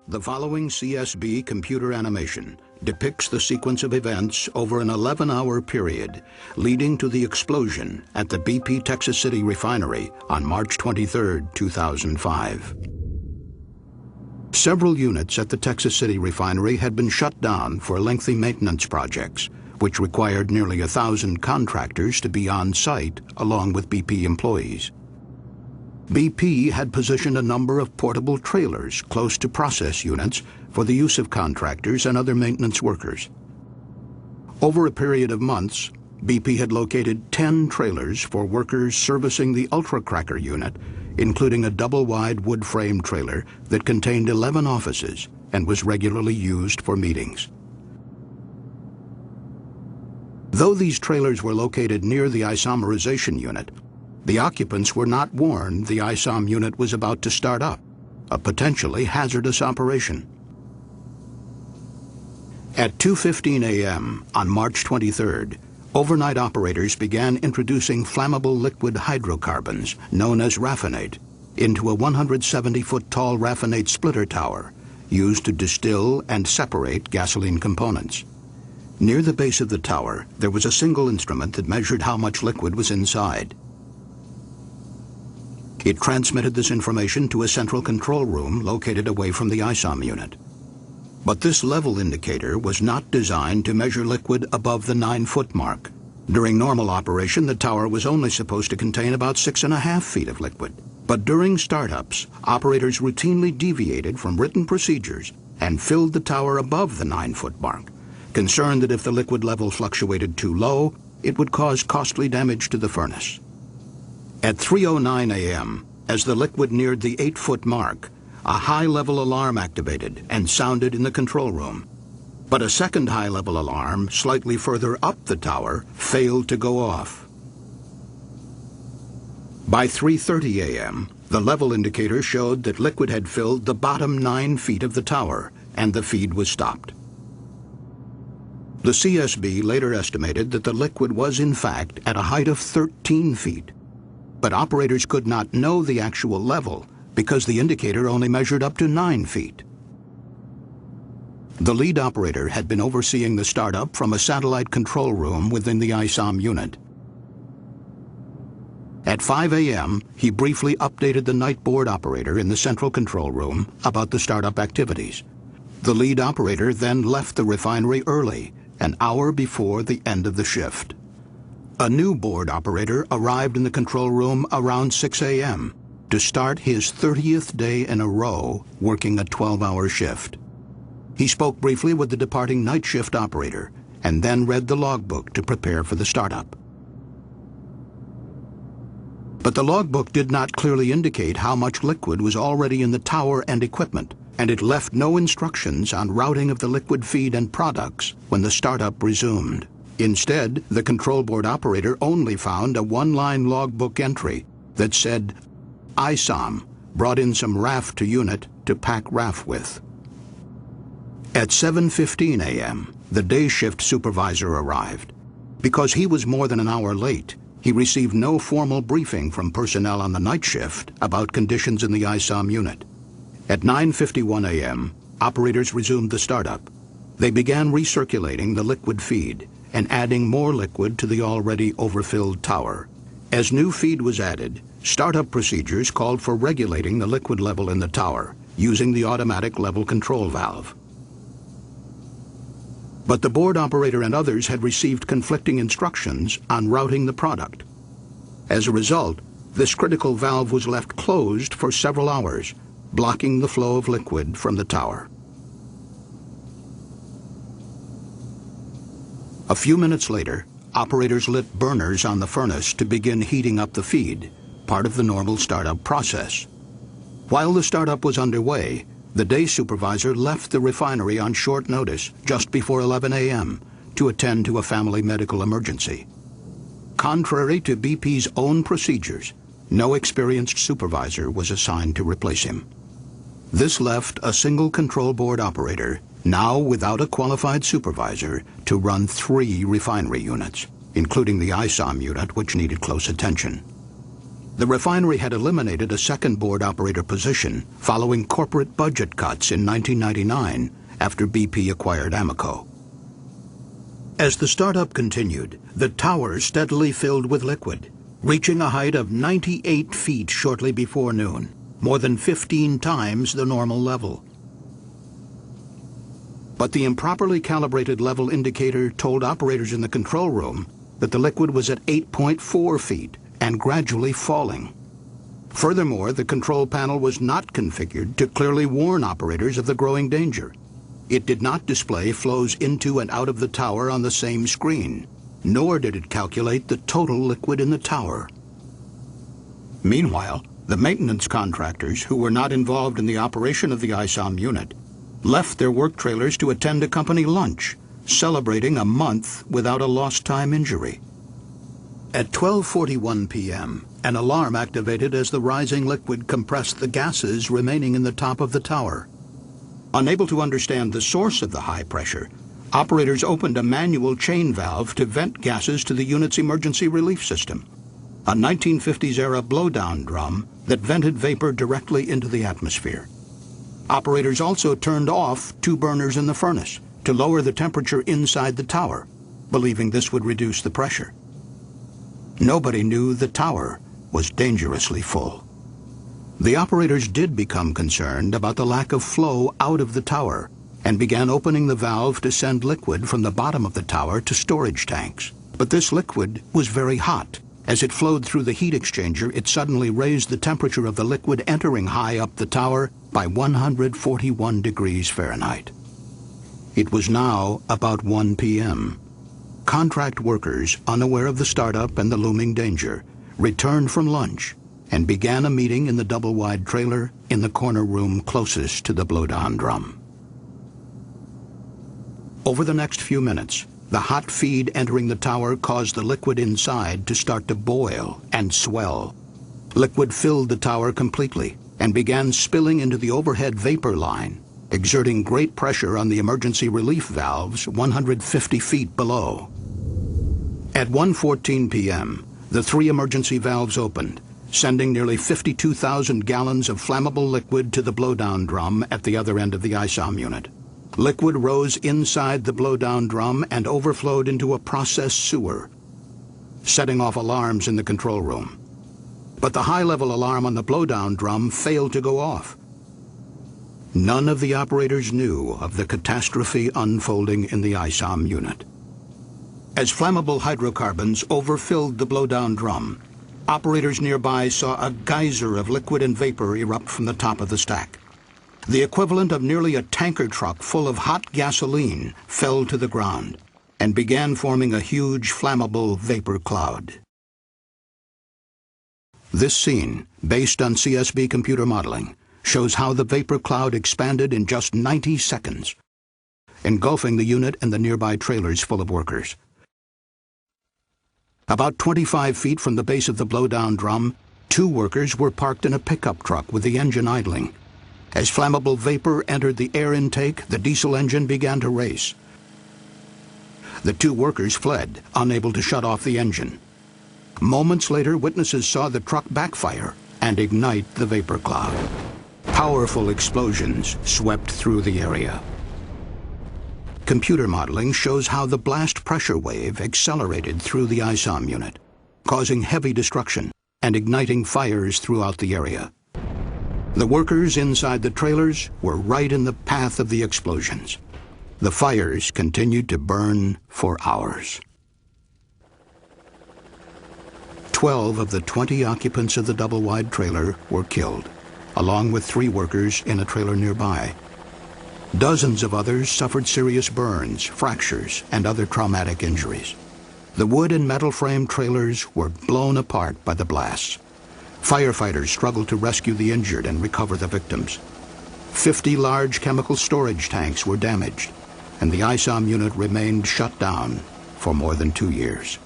The following CSB computer animation depicts the sequence of events over an 11-hour period leading to the explosion at the BP Texas City refinery on March 23, 2005. Several units at the Texas City refinery had been shut down for lengthy maintenance projects, which required nearly 1,000 contractors to be on site along with BP employees. BP had positioned a number of portable trailers close to process units for the use of contractors and other maintenance workers. Over a period of months, BP had located 10 trailers for workers servicing the ultra-cracker unit, including a double-wide wood-frame trailer that contained 11 offices and was regularly used for meetings. Though these trailers were located near the isomerization unit, the occupants were not warned the ISOM unit was about to start up, a potentially hazardous operation. At 2:15 a.m. on March 23rd, overnight operators began introducing flammable liquid hydrocarbons, known as raffinate, into a 170-foot tall raffinate splitter tower used to distill and separate gasoline components. Near the base of the tower, there was a single instrument that measured how much liquid was inside. It transmitted this information to a central control room located away from the ISOM unit. But this level indicator was not designed to measure liquid above the 9-foot mark. During normal operation, the tower was only supposed to contain about 6.5 feet of liquid. But during startups, operators routinely deviated from written procedures and filled the tower above the 9-foot mark, concerned that if the liquid level fluctuated too low, it would cause costly damage to the furnace. At 3:09 a.m., as the liquid neared the 8-foot mark, a high-level alarm activated and sounded in the control room. But a second high-level alarm, slightly further up the tower, failed to go off. By 3:30 a.m., the level indicator showed that liquid had filled the bottom 9 feet of the tower, and the feed was stopped. The CSB later estimated that the liquid was in fact at a height of 13 feet. But operators could not know the actual level because the indicator only measured up to 9 feet. The lead operator had been overseeing the startup from a satellite control room within the ISOM unit. At 5 a.m., he briefly updated the night board operator in the central control room about the startup activities. The lead operator then left the refinery early, an hour before the end of the shift. A new board operator arrived in the control room around 6 a.m. to start his 30th day in a row working a 12-hour shift. He spoke briefly with the departing night shift operator and then read the logbook to prepare for the startup. But the logbook did not clearly indicate how much liquid was already in the tower and equipment, and it left no instructions on routing of the liquid feed and products when the startup resumed. Instead, the control board operator only found a one-line logbook entry that said, ISOM brought in some RAF to unit to pack RAF with. At 7:15 a.m., the day shift supervisor arrived. Because he was more than an hour late, he received no formal briefing from personnel on the night shift about conditions in the ISOM unit. At 9:51 a.m., operators resumed the startup. They began recirculating the liquid feed and adding more liquid to the already overfilled tower. As new feed was added, startup procedures called for regulating the liquid level in the tower using the automatic level control valve. But the board operator and others had received conflicting instructions on routing the product. As a result, this critical valve was left closed for several hours, blocking the flow of liquid from the tower. A few minutes later, operators lit burners on the furnace to begin heating up the feed, part of the normal startup process. While the startup was underway, the day supervisor left the refinery on short notice just before 11 a.m. to attend to a family medical emergency. Contrary to BP's own procedures, no experienced supervisor was assigned to replace him. This left a single control board operator, now without a qualified supervisor, to run 3 refinery units, including the ISOM unit, which needed close attention. The refinery had eliminated a second board operator position following corporate budget cuts in 1999 after BP acquired Amoco. As the startup continued, the tower steadily filled with liquid, reaching a height of 98 feet shortly before noon, more than 15 times the normal level. But the improperly calibrated level indicator told operators in the control room that the liquid was at 8.4 feet and gradually falling. Furthermore, the control panel was not configured to clearly warn operators of the growing danger. It did not display flows into and out of the tower on the same screen, nor did it calculate the total liquid in the tower. Meanwhile, the maintenance contractors, who were not involved in the operation of the ISOM unit, left their work trailers to attend a company lunch, celebrating a month without a lost time injury. At 12:41 p.m., an alarm activated as the rising liquid compressed the gases remaining in the top of the tower. Unable to understand the source of the high pressure, operators opened a manual chain valve to vent gases to the unit's emergency relief system, a 1950s-era blowdown drum that vented vapor directly into the atmosphere. Operators also turned off 2 burners in the furnace to lower the temperature inside the tower, believing this would reduce the pressure. Nobody knew the tower was dangerously full. The operators did become concerned about the lack of flow out of the tower and began opening the valve to send liquid from the bottom of the tower to storage tanks. But this liquid was very hot. As it flowed through the heat exchanger, it suddenly raised the temperature of the liquid entering high up the tower by 141 degrees Fahrenheit. It was now about 1 p.m. Contract workers, unaware of the startup and the looming danger, returned from lunch and began a meeting in the double-wide trailer in the corner room closest to the blowdown drum. Over the next few minutes, the hot feed entering the tower caused the liquid inside to start to boil and swell. Liquid filled the tower completely and began spilling into the overhead vapor line, exerting great pressure on the emergency relief valves 150 feet below. At 1:14 p.m., the 3 emergency valves opened, sending nearly 52,000 gallons of flammable liquid to the blowdown drum at the other end of the ISOM unit. Liquid rose inside the blowdown drum and overflowed into a process sewer, setting off alarms in the control room. But the high-level alarm on the blowdown drum failed to go off. None of the operators knew of the catastrophe unfolding in the ISOM unit. As flammable hydrocarbons overfilled the blowdown drum, operators nearby saw a geyser of liquid and vapor erupt from the top of the stack. The equivalent of nearly a tanker truck full of hot gasoline fell to the ground and began forming a huge flammable vapor cloud. This scene, based on CSB computer modeling, shows how the vapor cloud expanded in just 90 seconds, engulfing the unit and the nearby trailers full of workers. About 25 feet from the base of the blowdown drum, 2 workers were parked in a pickup truck with the engine idling. As flammable vapor entered the air intake, the diesel engine began to race. The 2 workers fled, unable to shut off the engine. Moments later, witnesses saw the truck backfire and ignite the vapor cloud. Powerful explosions swept through the area. Computer modeling shows how the blast pressure wave accelerated through the ISOM unit, causing heavy destruction and igniting fires throughout the area. The workers inside the trailers were right in the path of the explosions. The fires continued to burn for hours. 12 of the 20 occupants of the double-wide trailer were killed, along with 3 workers in a trailer nearby. Dozens of others suffered serious burns, fractures, and other traumatic injuries. The wood and metal frame trailers were blown apart by the blasts. Firefighters struggled to rescue the injured and recover the victims. 50 large chemical storage tanks were damaged, and the ISOM unit remained shut down for more than 2 years.